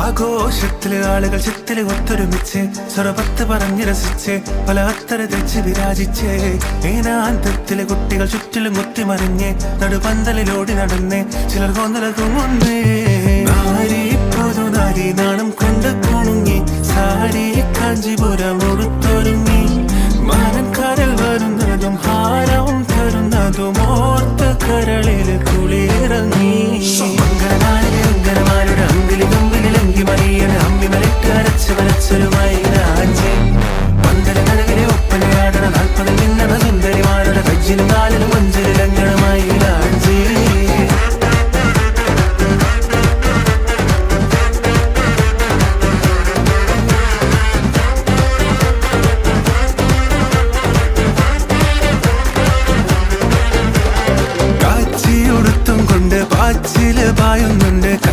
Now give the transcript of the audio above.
ആഘോഷത്തില് ആളുകൾ ചിത്തില് ഒത്തൊരുമിച്ച് സ്വരപത്ത് പറഞ്ഞ് രസിച്ച് പല അത്തര തെച്ച് വിരാജിച്ച് ഏനാന്തത്തിലെ കുട്ടികൾ ചുറ്റിലും മുത്തിമറിഞ്ഞ് നടുപന്തലിലോടി നടന്ന് ചിലർ കൊന്നലകും മുന്നേ